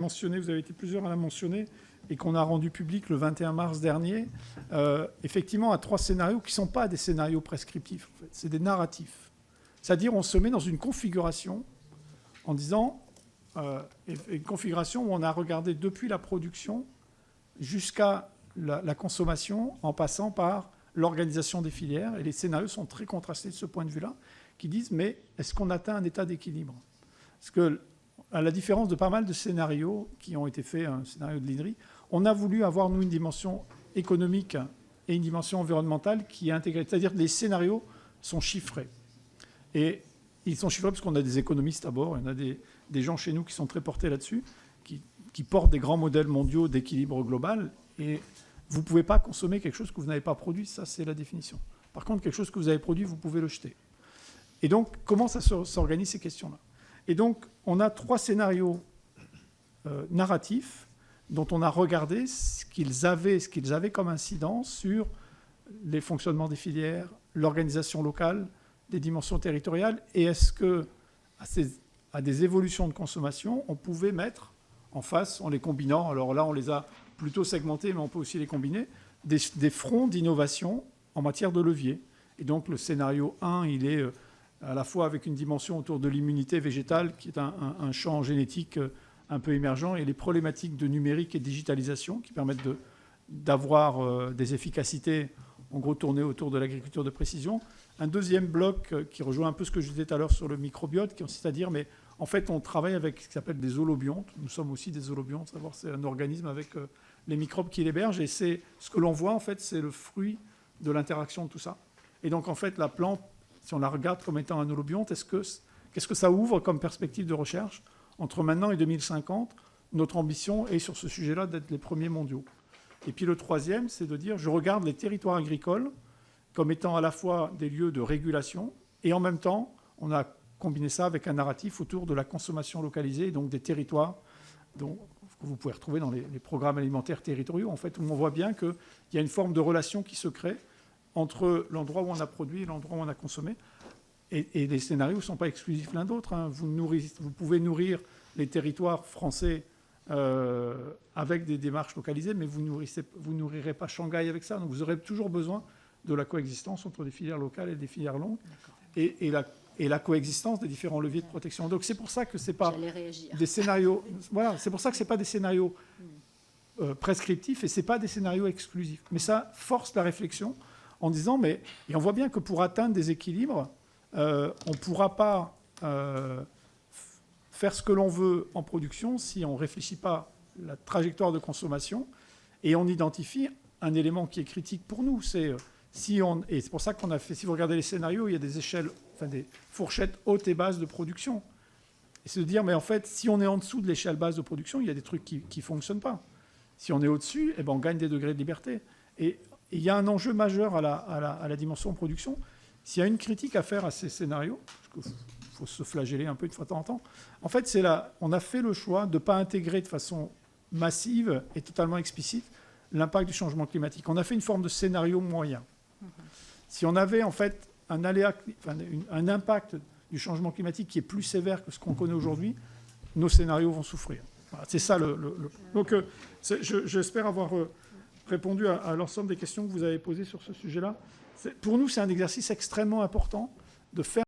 mentionné, vous avez été plusieurs à la mentionner, et qu'on a rendu public le 21 mars dernier, effectivement, à 3 scénarios qui ne sont pas des scénarios prescriptifs, en fait. C'est des narratifs. C'est-à-dire, on se met dans une configuration en disant, une configuration où on a regardé depuis la production jusqu'à la consommation, en passant par l'organisation des filières. Et les scénarios sont très contrastés de ce point de vue-là, qui disent, mais est-ce qu'on atteint un état d'équilibre? Parce que, à la différence de pas mal de scénarios qui ont été faits, un scénario de l'INRI, on a voulu avoir, nous, une dimension économique et une dimension environnementale qui est intégrée. C'est-à-dire que les scénarios sont chiffrés. Et ils sont chiffrés parce qu'on a des économistes à bord, il y en a des gens chez nous qui sont très portés là-dessus, qui portent des grands modèles mondiaux d'équilibre global. Et vous ne pouvez pas consommer quelque chose que vous n'avez pas produit, ça c'est la définition. Par contre, quelque chose que vous avez produit, vous pouvez le jeter. Et donc, comment ça s'organise ces questions-là? Et donc, on a 3 scénarios narratifs dont on a regardé ce qu'ils avaient comme incidence sur les fonctionnements des filières, l'organisation locale, les dimensions territoriales, et est-ce que à des évolutions de consommation, on pouvait mettre en face, en les combinant, alors là on les a plutôt segmentés, mais on peut aussi les combiner, des fronts d'innovation en matière de levier. Et donc le scénario 1, il est à la fois avec une dimension autour de l'immunité végétale, qui est un champ génétique un peu émergent, et les problématiques de numérique et de digitalisation, qui permettent d'avoir des efficacités, en gros, tournées autour de l'agriculture de précision. Un deuxième bloc qui rejoint un peu ce que je disais tout à l'heure sur le microbiote, c'est-à-dire, mais en fait, on travaille avec ce qui s'appelle des holobiontes. Nous sommes aussi des holobiontes, savoir c'est un organisme avec les microbes qui l'hébergent, et c'est ce que l'on voit, en fait, c'est le fruit de l'interaction de tout ça. Et donc, en fait, la plante, si on la regarde comme étant un holobionte, qu'est-ce que ça ouvre comme perspective de recherche? Entre maintenant et 2050, notre ambition est sur ce sujet-là d'être les premiers mondiaux. Et puis le troisième, c'est de dire, je regarde les territoires agricoles comme étant à la fois des lieux de régulation, et en même temps, on a combiné ça avec un narratif autour de la consommation localisée, et donc des territoires que vous pouvez retrouver dans les programmes alimentaires territoriaux, en fait, où on voit bien qu'il y a une forme de relation qui se crée entre l'endroit où on a produit et l'endroit où on a consommé. Et les scénarios ne sont pas exclusifs l'un d'autre, hein. Vous pouvez nourrir les territoires français avec des démarches localisées, mais vous nourrirez pas Shanghai avec ça. Donc vous aurez toujours besoin de la coexistence entre des filières locales et des filières longues, et la coexistence des différents leviers de protection. Donc c'est pour ça que c'est pas des scénarios. Voilà, c'est pour ça que c'est pas des scénarios prescriptifs, et c'est pas des scénarios exclusifs. Mais ça force la réflexion en disant, et on voit bien que pour atteindre des équilibres, on ne pourra pas faire ce que l'on veut en production si on ne réfléchit pas la trajectoire de consommation, et on identifie un élément qui est critique pour nous. Et c'est pour ça qu'on a fait, si vous regardez les scénarios, il y a des échelles, des fourchettes hautes et basses de production. Et c'est de dire, mais en fait, si on est en dessous de l'échelle basse de production, il y a des trucs qui ne fonctionnent pas. Si on est au-dessus, on gagne des degrés de liberté. Et il y a un enjeu majeur à la dimension production. S'il y a une critique à faire à ces scénarios, parce qu'il faut se flageller un peu de fois de temps en temps, en fait, on a fait le choix de ne pas intégrer de façon massive et totalement explicite l'impact du changement climatique. On a fait une forme de scénario moyen. Si on avait en fait un impact du changement climatique qui est plus sévère que ce qu'on connaît aujourd'hui, nos scénarios vont souffrir. Voilà, c'est ça Donc, j'espère avoir répondu à l'ensemble des questions que vous avez posées sur ce sujet-là. Pour nous, c'est un exercice extrêmement important de faire